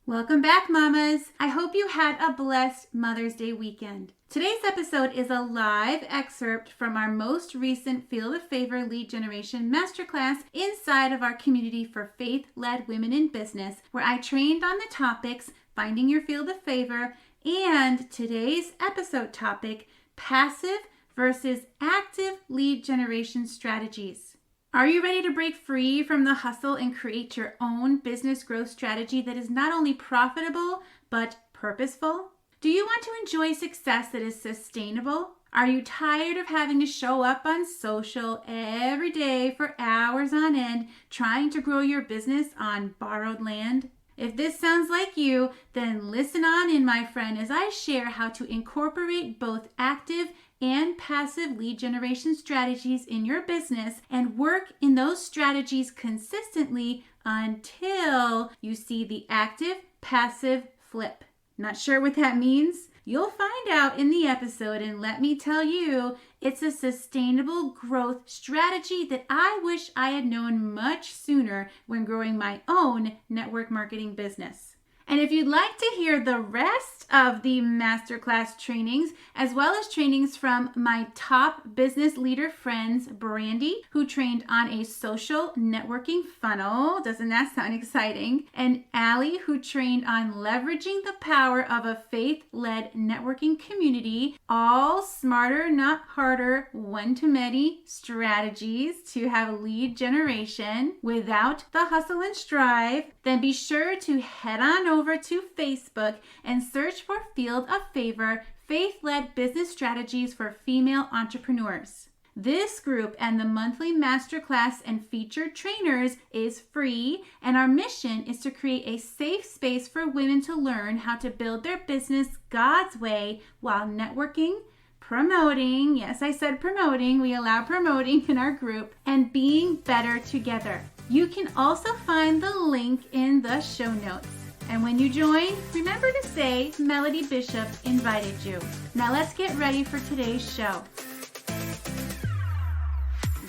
Welcome back, mamas. I hope you had a blessed Mother's Day weekend. Today's episode is a live excerpt from our most recent Field of Favor Lead Generation Masterclass inside of our community for faith-led women in business, where I trained on the topics Finding Your Field of Favor and today's episode topic, Passive versus Active Lead Generation Strategies. Are you ready to break free from the hustle and create your own business growth strategy that is not only profitable, but purposeful? Do you want to enjoy success that is sustainable? Are you tired of having to show up on social every day for hours on end, trying to grow your business on borrowed land? If this sounds like you, then listen on in, my friend, as I share how to incorporate both active and passive lead generation strategies in your business and work in those strategies consistently until you see the active-passive flip. Not sure what that means? You'll find out in the episode, and let me tell you, it's a sustainable growth strategy that I wish I had known much sooner when growing my own network marketing business. And if you'd like to hear the rest of the masterclass trainings, as well as trainings from my top business leader friends, Brandy, who trained on a social networking funnel, doesn't that sound exciting? And Allie, who trained on leveraging the power of a faith-led networking community, all smarter, not harder, one-to-many strategies to have lead generation without the hustle and strive, then be sure to head on over to Facebook and search for Field of Favor Faith-Led Business Strategies for Female Entrepreneurs. This group and the monthly masterclass and featured trainers is free, and our mission is to create a safe space for women to learn how to build their business God's way while networking, promoting, yes, I said promoting, we allow promoting in our group, and being better together. You can also find the link in the show notes. And when you join, remember to say Melody Bishop invited you. Now let's get ready for today's show.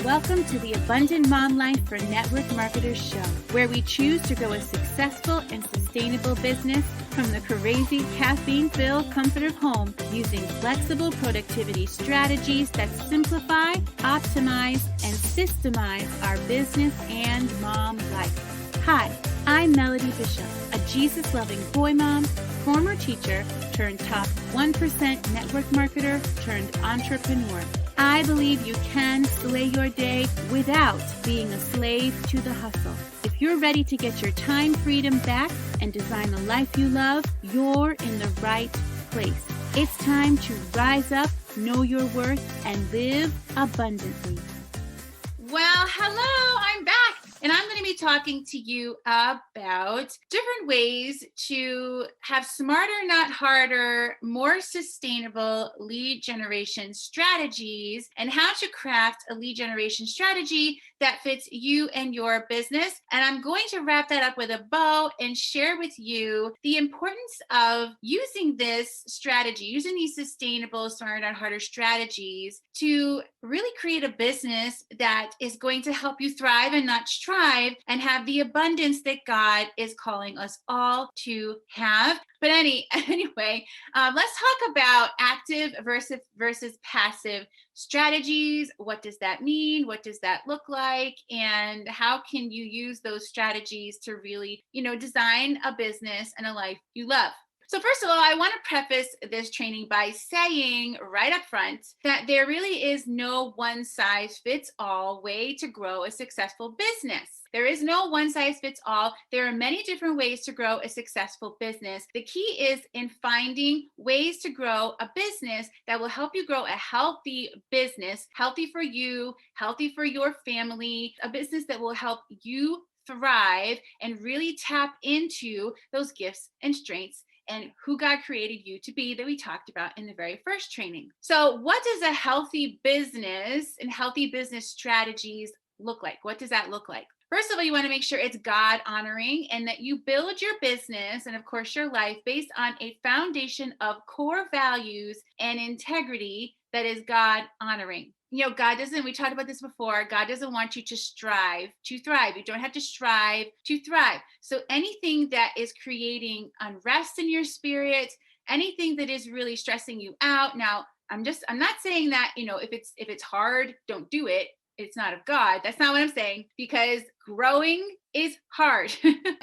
Welcome to the Abundant Mom Life for Network Marketers show, where we choose to grow a successful and sustainable business from the crazy caffeine-filled comfort of home using flexible productivity strategies that simplify, optimize, and systemize our business and mom life. Hi, I'm Melody Bishop, a Jesus-loving boy mom, former teacher, turned top 1% network marketer, turned entrepreneur. I believe you can slay your day without being a slave to the hustle. If you're ready to get your time freedom back and design the life you love, you're in the right place. It's time to rise up, know your worth, and live abundantly. Well, hello, I'm back. And I'm going to be talking to you about different ways to have smarter, not harder, more sustainable lead generation strategies and how to craft a lead generation strategy that fits you and your business. And I'm going to wrap that up with a bow and share with you the importance of using this strategy, using these sustainable, smarter, not harder strategies to really create a business that is going to help you thrive and not strive and have the abundance that God is calling us all to have. But anyway, let's talk about active versus passive strategies. What does that mean? What does that look like? And how can you use those strategies to really, design a business and a life you love? So first of all, I want to preface this training by saying right up front that there really is no one-size-fits-all way to grow a successful business. There is no one-size-fits-all. There are many different ways to grow a successful business. The key is in finding ways to grow a business that will help you grow a healthy business, healthy for you, healthy for your family, a business that will help you thrive and really tap into those gifts and strengths and who God created you to be that we talked about in the very first training. So what does a healthy business and healthy business strategies look like? What does that look like? First of all, you want to make sure it's God honoring and that you build your business and of course your life based on a foundation of core values and integrity that is God honoring. God doesn't, we talked about this before, God doesn't want you to strive to thrive. You don't have to strive to thrive. So anything that is creating unrest in your spirit, anything that is really stressing you out. Now, I'm not saying that, if it's hard, don't do it. It's not of God. That's not what I'm saying, because growing is hard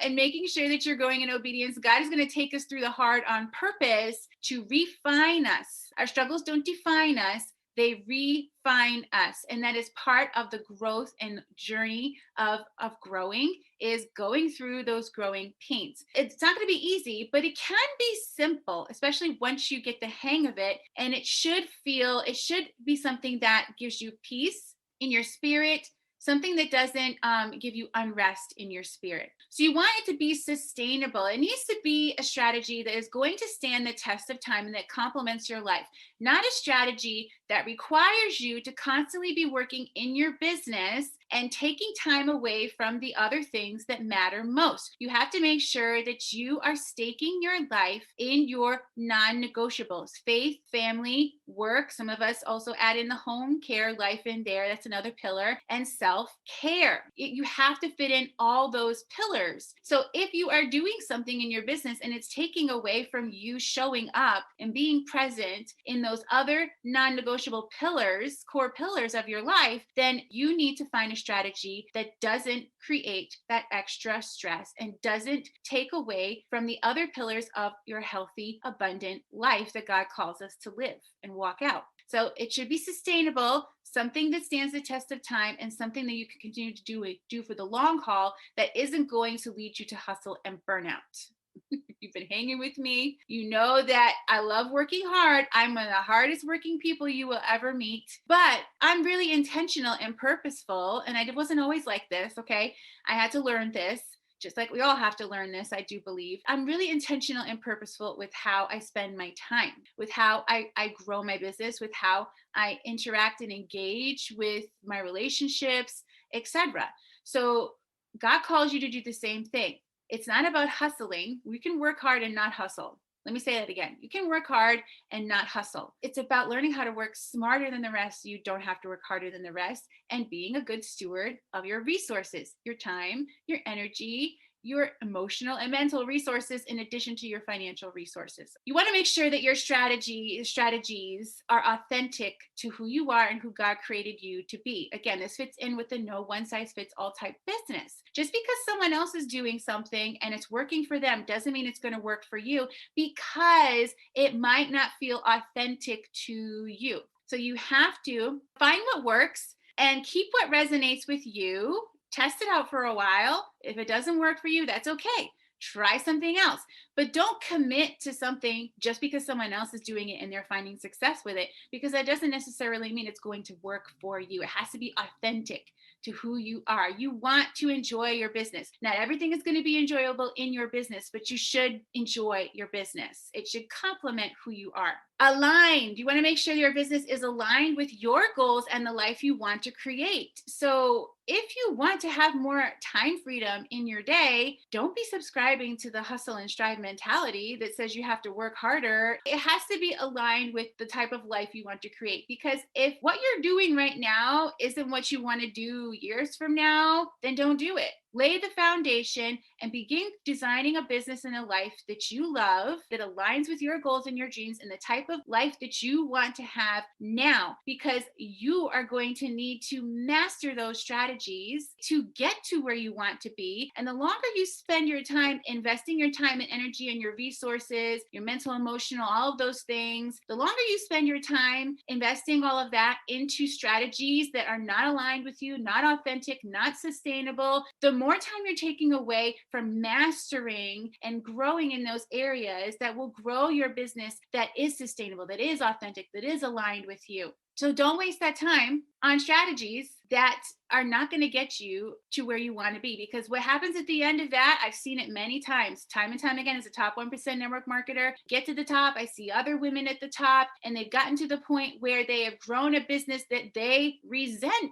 and making sure that you're going in obedience. God is going to take us through the hard on purpose to refine us. Our struggles don't define us. They refine us. And that is part of the growth and journey of growing, is going through those growing pains. It's not going to be easy, but it can be simple, especially once you get the hang of it. And it should be something that gives you peace in your spirit, something that doesn't give you unrest in your spirit. So you want it to be sustainable. It needs to be a strategy that is going to stand the test of time and that complements your life, not a strategy that requires you to constantly be working in your business and taking time away from the other things that matter most. You have to make sure that you are staking your life in your non-negotiables: faith, family, work. Some of us also add in the home care life in there. That's another pillar. And self-care. You have to fit in all those pillars. So if you are doing something in your business and it's taking away from you showing up and being present in those other non-negotiable pillars, core pillars of your life, then you need to find a strategy that doesn't create that extra stress and doesn't take away from the other pillars of your healthy, abundant life that God calls us to live and walk out. So it should be sustainable, something that stands the test of time, and something that you can continue to do for the long haul that isn't going to lead you to hustle and burnout. If you've been hanging with me, you know that I love working hard. I'm one of the hardest working people you will ever meet, but I'm really intentional and purposeful. And I wasn't always like this, okay? I had to learn this, just like we all have to learn this, I do believe. I'm really intentional and purposeful with how I spend my time, with how I grow my business, with how I interact and engage with my relationships, etc. So God calls you to do the same thing. It's not about hustling. We can work hard and not hustle. Let me say that again. You can work hard and not hustle. It's about learning how to work smarter than the rest so you don't have to work harder than the rest, and being a good steward of your resources, your time, your energy, your emotional and mental resources, in addition to your financial resources. You want to make sure that your strategies are authentic to who you are and who God created you to be. Again, this fits in with the no one size fits all type business. Just because someone else is doing something and it's working for them doesn't mean it's going to work for you, because it might not feel authentic to you. So you have to find what works and keep what resonates with you. Test it out for a while. If it doesn't work for you, that's okay. Try something else, but don't commit to something just because someone else is doing it and they're finding success with it, because that doesn't necessarily mean it's going to work for you. It has to be authentic to who you are. You want to enjoy your business. Not everything is going to be enjoyable in your business, but you should enjoy your business. It should complement who you are. Aligned. You want to make sure your business is aligned with your goals and the life you want to create. So if you want to have more time freedom in your day, don't be subscribing to the hustle and strive mentality that says you have to work harder. It has to be aligned with the type of life you want to create. Because if what you're doing right now isn't what you want to do years from now, then don't do it. Lay the foundation and begin designing a business and a life that you love, that aligns with your goals and your dreams and the type of life that you want to have now, because you are going to need to master those strategies to get to where you want to be. And the longer you spend your time investing your time and energy and your resources, your mental, emotional, all of those things, the longer you spend your time investing all of that into strategies that are not aligned with you, not authentic, not sustainable, the more time you're taking away from mastering and growing in those areas that will grow your business, that is sustainable, that is authentic, that is aligned with you. So don't waste that time on strategies that are not going to get you to where you want to be. Because what happens at the end of that, I've seen it many times, time and time again, as a top 1% network marketer, get to the top. I see other women at the top, and they've gotten to the point where they have grown a business that they resent.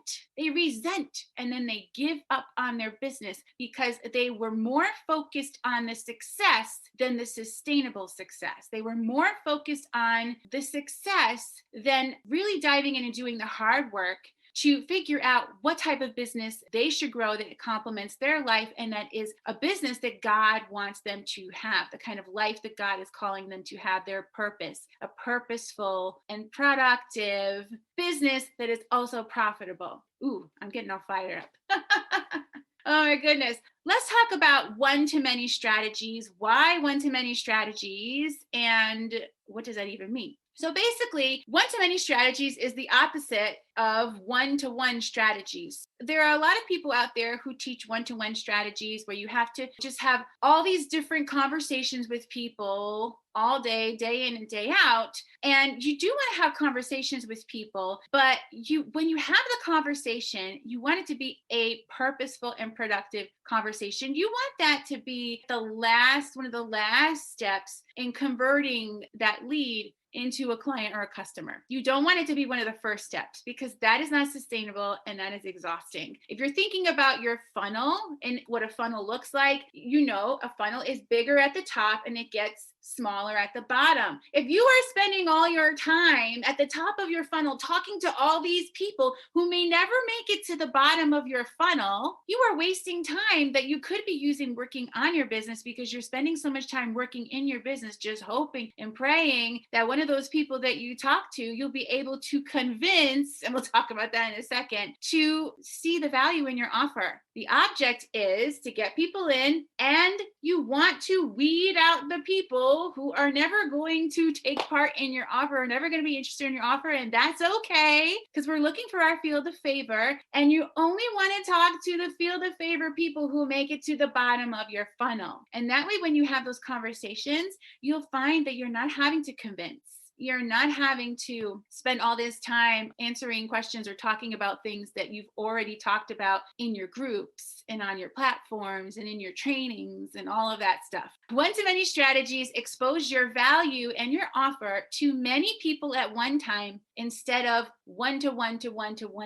And then they give up on their business because they were more focused on the success than the sustainable success. They were more focused on the success than really diving in and doing the hard work to figure out what type of business they should grow that complements their life and that is a business that God wants them to have, the kind of life that God is calling them to have, their purpose, a purposeful and productive business that is also profitable. Ooh, I'm getting all fired up. Oh my goodness. Let's talk about one-to-many strategies. Why one-to-many strategies? And what does that even mean? So basically, one-to-many strategies is the opposite of one-to-one strategies. There are a lot of people out there who teach one-to-one strategies where you have to just have all these different conversations with people all day, day in and day out. And you do want to have conversations with people, but when you have the conversation, you want it to be a purposeful and productive conversation. You want that to be one of the last steps in converting that lead into a client or a customer. You don't want it to be one of the first steps because that is not sustainable and that is exhausting. If you're thinking about your funnel and what a funnel looks like, a funnel is bigger at the top and it gets smaller at the bottom. If you are spending all your time at the top of your funnel talking to all these people who may never make it to the bottom of your funnel, you are wasting time that you could be using working on your business because you're spending so much time working in your business, just hoping and praying that one of those people that you talk to, you'll be able to convince, and we'll talk about that in a second, to see the value in your offer. The object is to get people in, and you want to weed out the people who are never going to take part in your offer, are never going to be interested in your offer, and that's okay because we're looking for our field of favor, and you only want to talk to the field of favor people who make it to the bottom of your funnel. And that way, when you have those conversations, you'll find that you're not having to convince. You're not having to spend all this time answering questions or talking about things that you've already talked about in your groups and on your platforms and in your trainings and all of that stuff. One-to-many strategies expose your value and your offer to many people at one time instead of one-to-one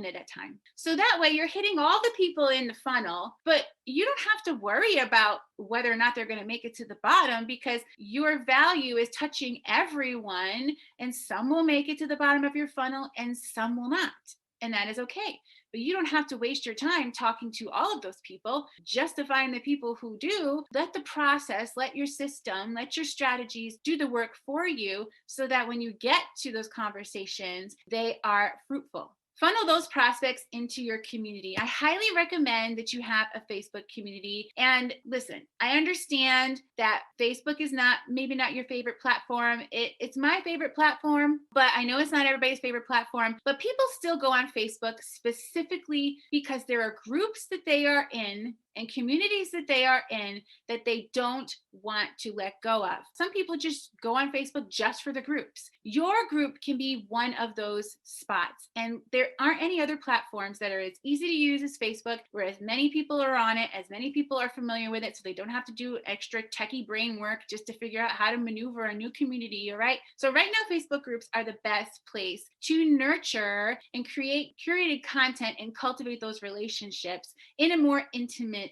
at a time. So that way you're hitting all the people in the funnel, but you don't have to worry about whether or not they're going to make it to the bottom because your value is touching everyone, and some will make it to the bottom of your funnel and some will not. And that is okay. But you don't have to waste your time talking to all of those people, justifying the people who do. Let the process, let your system, let your strategies do the work for you so that when you get to those conversations, they are fruitful. Funnel those prospects into your community. I highly recommend that you have a Facebook community. And listen, I understand that Facebook is maybe not your favorite platform. It's my favorite platform, but I know it's not everybody's favorite platform. But people still go on Facebook specifically because there are groups that they are in and communities that they are in that they don't want to let go of. Some people just go on Facebook just for the groups. Your group can be one of those spots. And there aren't any other platforms that are as easy to use as Facebook, where as many people are on it, as many people are familiar with it, so they don't have to do extra techie brain work just to figure out how to maneuver a new community, all right? So right now, Facebook groups are the best place to nurture and create curated content and cultivate those relationships in a more intimate,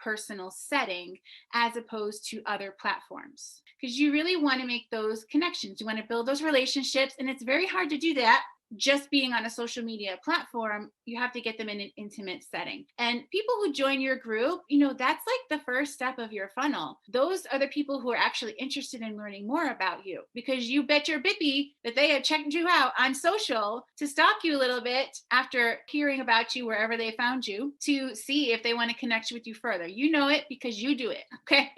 personal setting as opposed to other platforms, because you really want to make those connections. You want to build those relationships, and it's very hard to do that just being on a social media platform. You have to get them in an intimate setting. And people who join your group, that's like the first step of your funnel. Those are the people who are actually interested in learning more about you, because you bet your bippy that they have checked you out on social to stalk you a little bit after hearing about you wherever they found you, to see if they want to connect with you further. You know it because you do it, okay?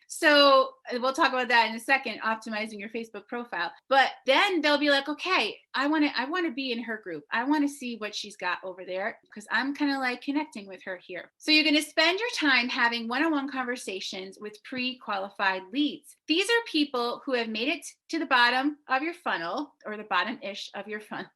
So we'll talk about that in a second, optimizing your Facebook profile. But then they'll be like, okay, I want to be in her group. I want to see what she's got over there because I'm kind of like connecting with her here. So you're going to spend your time having one-on-one conversations with pre-qualified leads. These are people who have made it to the bottom of your funnel, or the bottom-ish of your funnel.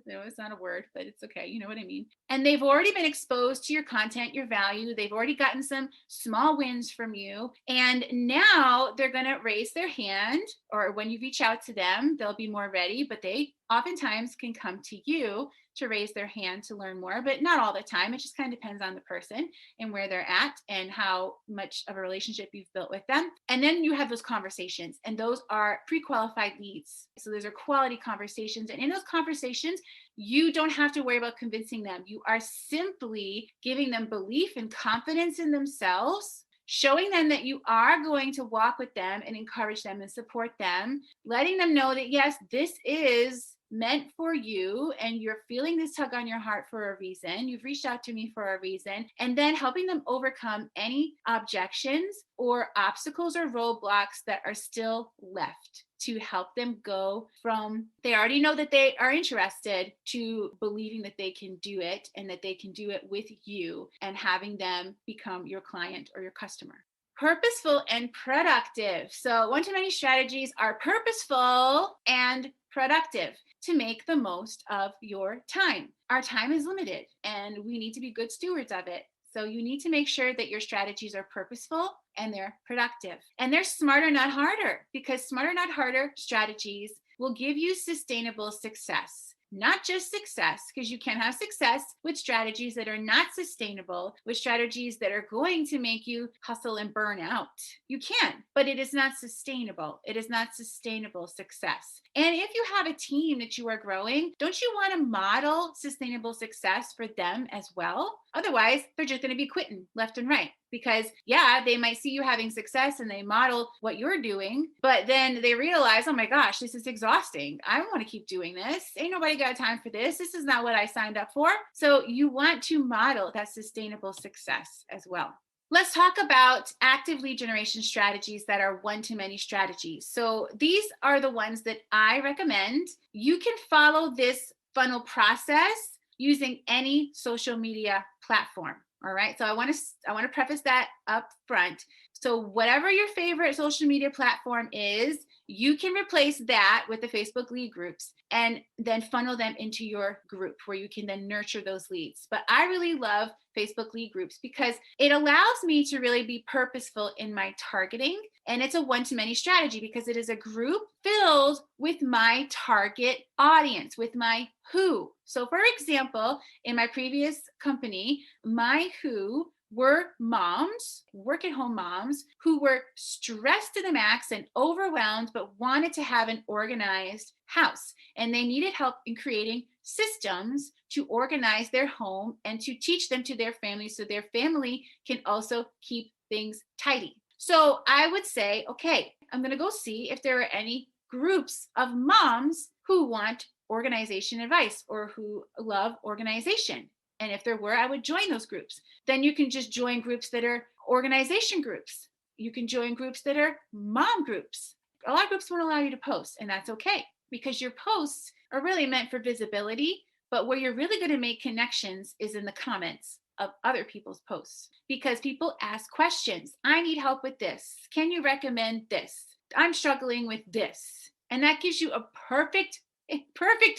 No, it's not a word, but it's okay. You know what I mean? And they've already been exposed to your content, your value. They've already gotten some small wins from you. And now they're going to raise their hand, or when you reach out to them, they'll be more ready, but they oftentimes can come to you to raise their hand to learn more, but not all the time. It just kind of depends on the person and where they're at and how much of a relationship you've built with them. And then you have those conversations, and those are pre-qualified leads. So those are quality conversations. And in those conversations, you don't have to worry about convincing them. You are simply giving them belief and confidence in themselves, showing them that you are going to walk with them and encourage them and support them, letting them know that, yes, this is meant for you and you're feeling this tug on your heart for a reason. You've reached out to me for a reason. And then helping them overcome any objections or obstacles or roadblocks that are still left to help them go from they already know that they are interested to believing that they can do it and that they can do it with you and having them become your client or your customer. Purposeful and productive. So one-to-many strategies are purposeful and productive to make the most of your time. Our time is limited and we need to be good stewards of it. So you need to make sure that your strategies are purposeful and they're productive. And they're smarter, not harder, because smarter, not harder strategies will give you sustainable success. Not just success, because you can have success with strategies that are not sustainable, with strategies that are going to make you hustle and burn out. You can, but it is not sustainable. It is not sustainable success. And if you have a team that you are growing, don't you want to model sustainable success for them as well? Otherwise, they're just going to be quitting left and right. Because yeah, they might see you having success and they model what you're doing, but then they realize, oh my gosh, this is exhausting. I don't want to keep doing this. Ain't nobody got time for this. This is not what I signed up for. So you want to model that sustainable success as well. Let's talk about active lead generation strategies that are one-to-many strategies. So these are the ones that I recommend. You can follow this funnel process using any social media platform. All right. So I want to preface that up front. So whatever your favorite social media platform is, you can replace that with the Facebook lead groups and then funnel them into your group where you can then nurture those leads. But I really love Facebook lead groups because it allows me to really be purposeful in my targeting. And it's a one-to-many strategy because it is a group filled with my target audience, with my who. So for example, in my previous company, my who were moms, work-at-home moms, who were stressed to the max and overwhelmed, but wanted to have an organized house. And they needed help in creating systems to organize their home and to teach them to their family so their family can also keep things tidy. So I would say, okay, I'm going to go see if there are any groups of moms who want organization advice or who love organization. And if there were, I would join those groups. Then you can just join groups that are organization groups. You can join groups that are mom groups. A lot of groups won't allow you to post, and that's okay because your posts are really meant for visibility. But where you're really going to make connections is in the comments of other people's posts because people ask questions. I need help with this. Can you recommend this? I'm struggling with this. And that gives you a perfect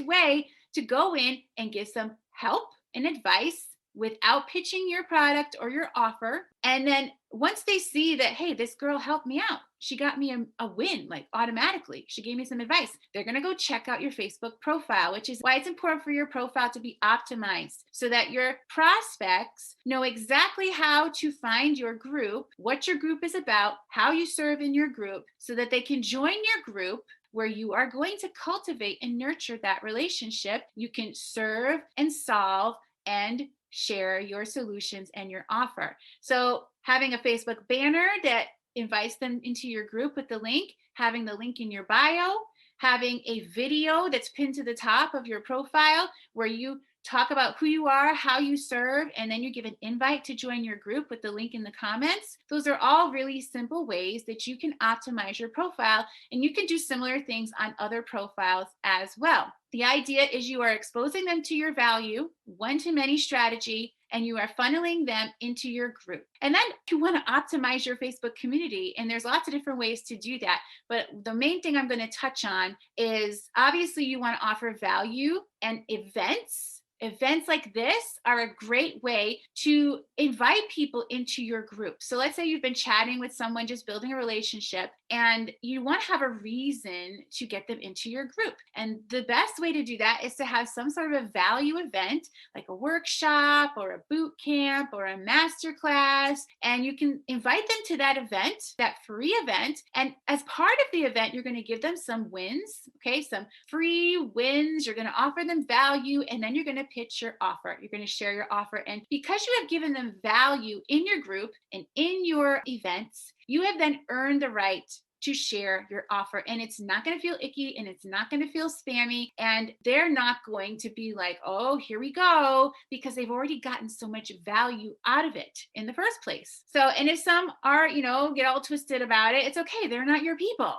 way to go in and give some help and advice without pitching your product or your offer. And then once they see that, hey, this girl helped me out, she got me a win, like automatically, she gave me some advice, they're going to go check out your Facebook profile, which is why it's important for your profile to be optimized so that your prospects know exactly how to find your group, what your group is about, how you serve in your group, so that they can join your group where you are going to cultivate and nurture that relationship. You can serve and solve and share your solutions and your offer. So having a Facebook banner that invites them into your group with the link, having the link in your bio, having a video that's pinned to the top of your profile where you talk about who you are, how you serve, and then you give an invite to join your group with the link in the comments. Those are all really simple ways that you can optimize your profile, and you can do similar things on other profiles as well. The idea is you are exposing them to your value, one-to-many strategy, and you are funneling them into your group. And then you want to optimize your Facebook community, and there's lots of different ways to do that. But the main thing I'm going to touch on is obviously you want to offer value and events events like this are a great way to invite people into your group. So let's say you've been chatting with someone, just building a relationship, and you want to have a reason to get them into your group. And the best way to do that is to have some sort of a value event, like a workshop or a boot camp or a masterclass. And you can invite them to that event, that free event. And as part of the event, you're going to give them some wins, okay? Some free wins. You're going to offer them value, and then you're going to pitch your offer. You're going to share your offer. And because you have given them value in your group and in your events, you have then earned the right to share your offer. And it's not going to feel icky, and it's not going to feel spammy. And they're not going to be like, oh, here we go, because they've already gotten so much value out of it in the first place. So, and if some are, get all twisted about it, it's okay. They're not your people.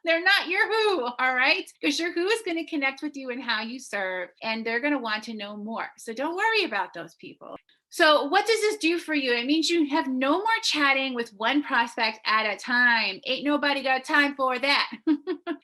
They're not your who, all right? Because your who is going to connect with you and how you serve, and they're going to want to know more. So don't worry about those people. So what does this do for you? It means you have no more chatting with one prospect at a time. Ain't nobody got time for that.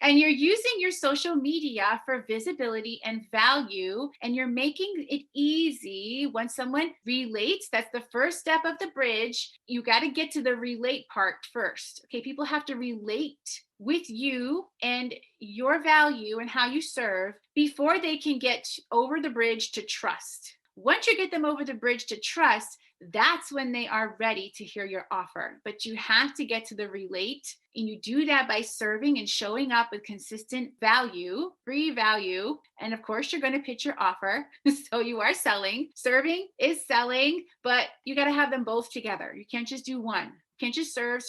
And you're using your social media for visibility and value, and you're making it easy when someone relates. That's the first step of the bridge. You got to get to the relate part first. Okay, people have to relate with you and your value and how you serve before they can get over the bridge to trust. Once you get them over the bridge to trust, that's when they are ready to hear your offer. But you have to get to the relate, and you do that by serving and showing up with consistent value, free value. And of course, you're going to pitch your offer. So you are selling. Serving is selling, but you got to have them both together. You can't just do one. Can't just serve,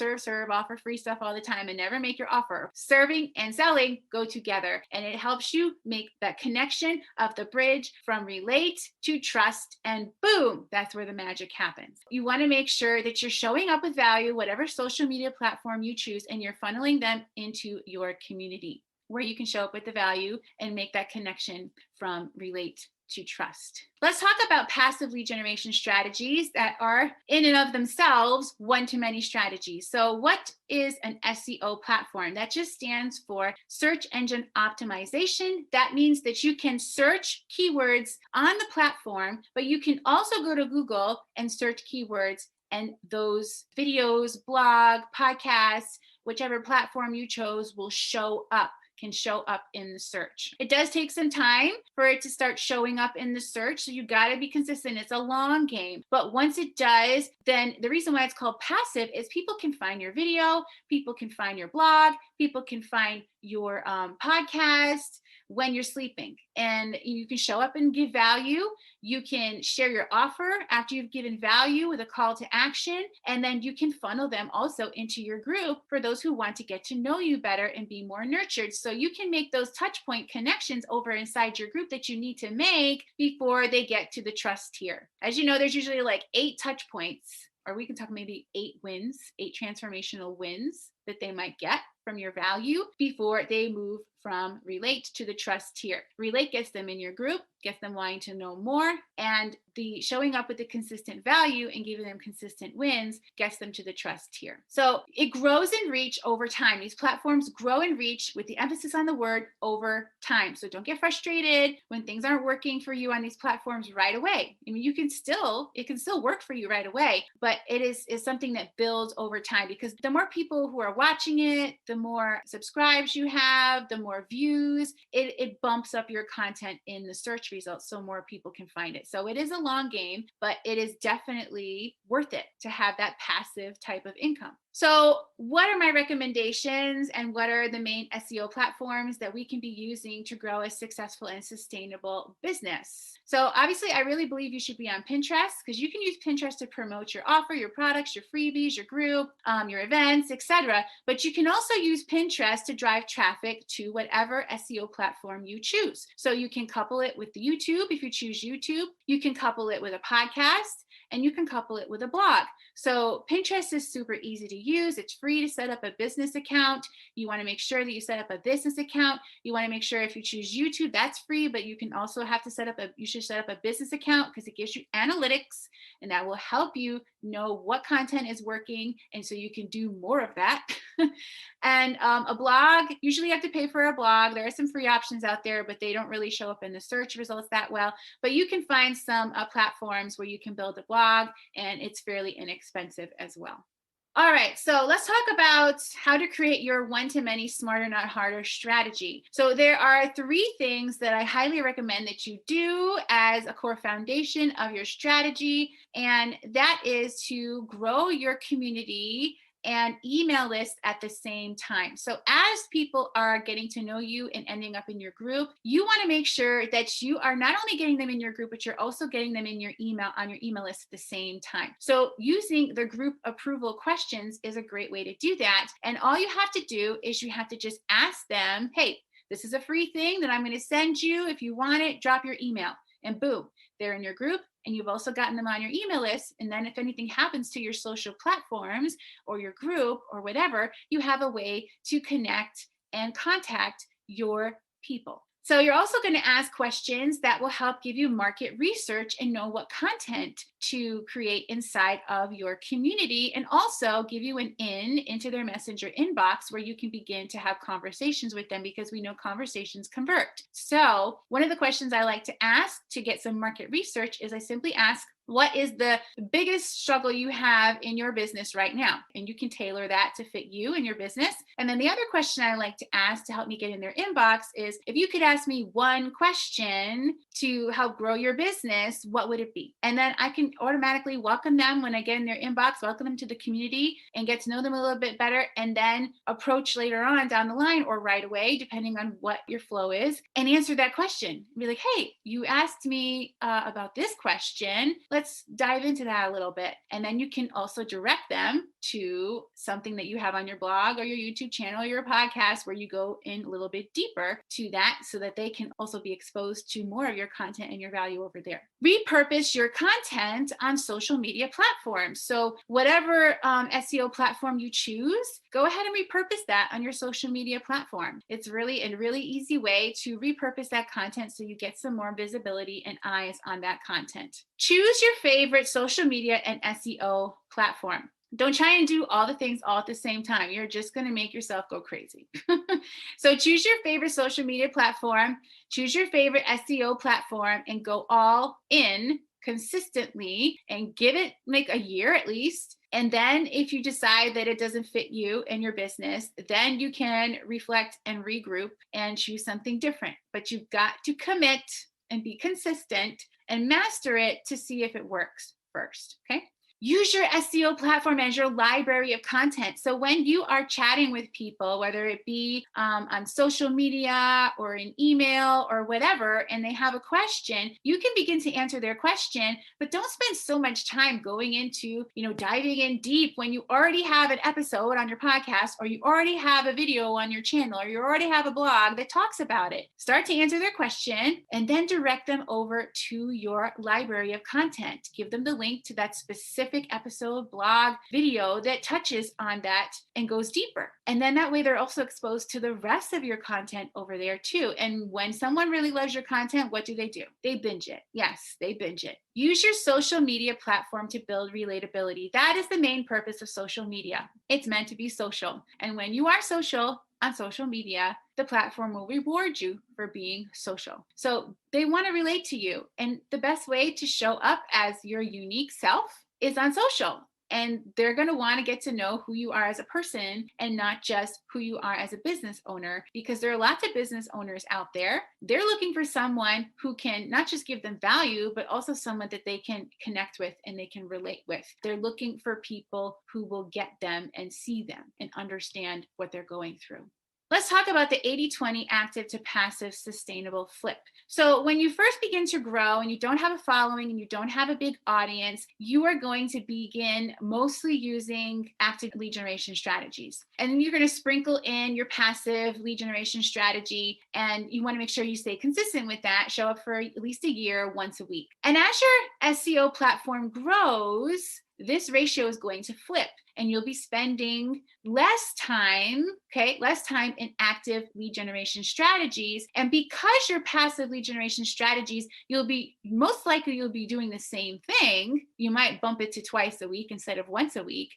offer free stuff all the time and never make your offer. Serving and selling go together, and it helps you make that connection of the bridge from relate to trust, and boom, that's where the magic happens. You want to make sure that you're showing up with value, whatever social media platform you choose, and you're funneling them into your community where you can show up with the value and make that connection from relate to trust. Let's talk about passive lead generation strategies that are in and of themselves one-to-many strategies. So what is an SEO platform? That just stands for search engine optimization. That means that you can search keywords on the platform, but you can also go to Google and search keywords, and those videos, blog, podcasts, whichever platform you chose will can show up in the search. It does take some time for it to start showing up in the search, so you got to be consistent. It's a long game, but once it does, then the reason why it's called passive is people can find your video, people can find your blog, people can find your podcast when you're sleeping, and you can show up and give value. You can share your offer after you've given value with a call to action, and then you can funnel them also into your group for those who want to get to know you better and be more nurtured. So you can make those touch point connections over inside your group that you need to make before they get to the trust tier. As you know, there's usually like 8 touch points, or we can talk maybe 8 wins, 8 transformational wins that they might get from your value before they move from relate to the trust tier. Relate gets them in your group, gets them wanting to know more, and the showing up with the consistent value and giving them consistent wins gets them to the trust tier. So it grows in reach over time. These platforms grow in reach with the emphasis on the word over time. So don't get frustrated when things aren't working for you on these platforms right away. I mean, it can still work for you right away, but it is something that builds over time, because the more people who are watching it, the more subscribes you have, the more views, it bumps up your content in the search results so more people can find it. So it is a long game, but it is definitely worth it to have that passive type of income. So what are my recommendations, and what are the main SEO platforms that we can be using to grow a successful and sustainable business? So obviously, I really believe you should be on Pinterest, because you can use Pinterest to promote your offer, your products, your freebies, your group, your events, etc. But you can also use Pinterest to drive traffic to whatever SEO platform you choose. So you can couple it with the YouTube if you choose YouTube. You can couple it with a podcast, and you can couple it with a blog. So Pinterest is super easy to use. It's free to set up a business account. You want to make sure that you set up a business account. You want to make sure if you choose YouTube, that's free, but you can also have to you should set up a business account, because it gives you analytics, and that will help you know what content is working, and so you can do more of that. And a blog, usually you have to pay for a blog. There are some free options out there, but they don't really show up in the search results that well. But you can find some platforms where you can build a blog, and it's fairly inexpensive as well. All right, so let's talk about how to create your one-to-many smarter, not harder strategy. So there are 3 things that I highly recommend that you do as a core foundation of your strategy, and that is to grow your community and email list at the same time. So as people are getting to know you and ending up in your group, you want to make sure that you are not only getting them in your group, but you're also getting them in your email, on your email list at the same time. So using the group approval questions is a great way to do that. And all you have to do is you have to just ask them, hey, this is a free thing that I'm going to send you. If you want it, drop your email. And boom, they're in your group, and you've also gotten them on your email list. And then if anything happens to your social platforms or your group or whatever, you have a way to connect and contact your people. So you're also going to ask questions that will help give you market research and know what content to create inside of your community, and also give you an into their messenger inbox where you can begin to have conversations with them, because we know conversations convert. So one of the questions I like to ask to get some market research is I simply ask, what is the biggest struggle you have in your business right now? And you can tailor that to fit you and your business. And then the other question I like to ask to help me get in their inbox is, if you could ask me one question to help grow your business, what would it be? And then I can automatically welcome them when I get in their inbox, welcome them to the community and get to know them a little bit better, and then approach later on down the line or right away, depending on what your flow is, and answer that question. Be like, hey, you asked me about this question. Let's dive into that a little bit. And then you can also direct them to something that you have on your blog or your YouTube channel or your podcast where you go in a little bit deeper to that, so that they can also be exposed to more of your content and your value over there. Repurpose your content on social media platforms. So whatever SEO platform you choose, go ahead and repurpose that on your social media platform. It's really a really easy way to repurpose that content so you get some more visibility and eyes on that content. Choose your favorite social media and SEO platform. Don't try and do all the things all at the same time. You're just going to make yourself go crazy. So choose your favorite social media platform, choose your favorite SEO platform, and go all in consistently and give it like a year at least. And then if you decide that it doesn't fit you and your business, then you can reflect and regroup and choose something different. But you've got to commit and be consistent and master it to see if it works first. Okay. Use your SEO platform as your library of content. So when you are chatting with people, whether it be on social media or in email or whatever, and they have a question, you can begin to answer their question, but don't spend so much time going into, diving in deep when you already have an episode on your podcast, or you already have a video on your channel, or you already have a blog that talks about it. Start to answer their question and then direct them over to your library of content. Give them the link to that specific episode, blog, video that touches on that and goes deeper. And then that way they're also exposed to the rest of your content over there too. And when someone really loves your content, what do? They binge it. Yes, they binge it. Use your social media platform to build relatability. That is the main purpose of social media. It's meant to be social. And when you are social on social media, the platform will reward you for being social. So they want to relate to you. And the best way to show up as your unique self is on social. And they're going to want to get to know who you are as a person and not just who you are as a business owner, because there are lots of business owners out there. They're looking for someone who can not just give them value, but also someone that they can connect with and they can relate with. They're looking for people who will get them and see them and understand what they're going through. Let's talk about the 80-20 active to passive sustainable flip. So when you first begin to grow and you don't have a following and you don't have a big audience, you are going to begin mostly using active lead generation strategies. And then you're going to sprinkle in your passive lead generation strategy. And you want to make sure you stay consistent with that. Show up for at least a year, once a week. And as your SEO platform grows, this ratio is going to flip. And you'll be spending less time in active lead generation strategies. And because your passive lead generation strategies, you'll be doing the same thing. You might bump it to twice a week instead of once a week.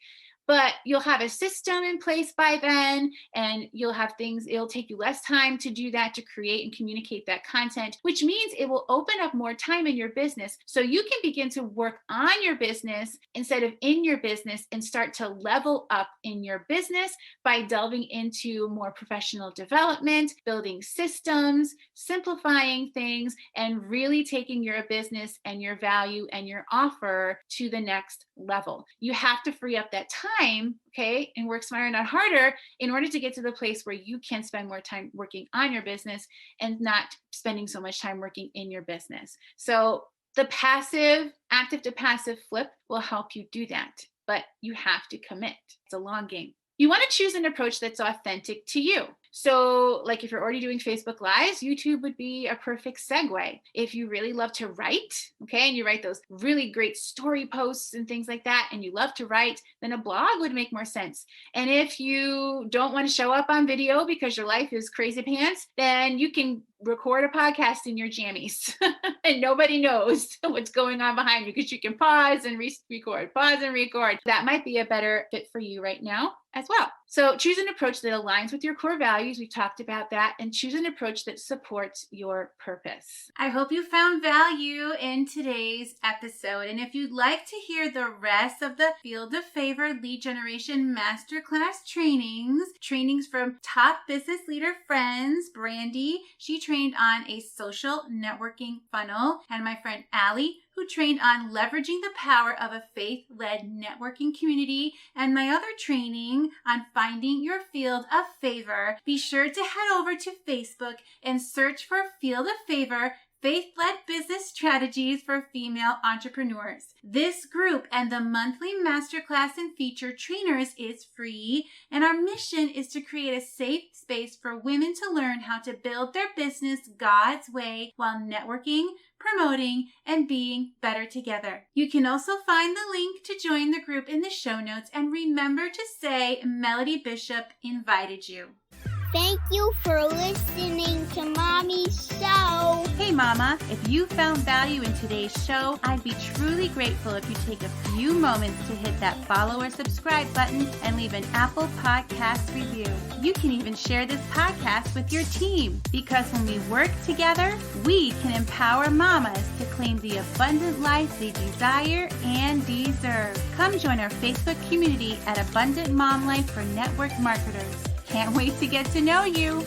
but you'll have a system in place by then, and you'll have things, it'll take you less time to do that, to create and communicate that content, which means it will open up more time in your business. So you can begin to work on your business instead of in your business, and start to level up in your business by delving into more professional development, building systems, simplifying things, and really taking your business and your value and your offer to the next level. You have to free up that time, okay, and work smarter, not harder, in order to get to the place where you can spend more time working on your business and not spending so much time working in your business. So the active to passive flip will help you do that, but you have to commit. It's a long game. You want to choose an approach that's authentic to you. So like if you're already doing Facebook Lives, YouTube would be a perfect segue. If you really love to write, okay, and you write those really great story posts and things like that, and you love to write, then a blog would make more sense. And if you don't want to show up on video because your life is crazy pants, then you can record a podcast in your jammies and nobody knows what's going on behind you, because you can pause and record, pause and record. That might be a better fit for you right now as well. So choose an approach that aligns with your core values. We've talked about that. And choose an approach that supports your purpose. I hope you found value in today's episode. And if you'd like to hear the rest of the Field of Favor Lead Generation Masterclass trainings from top business leader friends, Brandy, she trained on a social networking funnel, and my friend Allie, who trained on leveraging the power of a faith-led networking community, and my other training on finding your field of favor, be sure to head over to Facebook and search for Field of Favor Faith-Led Business Strategies for Female Entrepreneurs. This group and the monthly masterclass and feature trainers is free, and our mission is to create a safe space for women to learn how to build their business God's way while networking, promoting, and being better together. You can also find the link to join the group in the show notes, and remember to say Melody Bishop invited you. Thank you for listening to Mommy's show. Hey Mama, if you found value in today's show, I'd be truly grateful if you take a few moments to hit that follow or subscribe button and leave an Apple Podcast review. You can even share this podcast with your team, because when we work together, we can empower mamas to claim the abundant life they desire and deserve. Come join our Facebook community at Abundant Mom Life for Network Marketers. Can't wait to get to know you.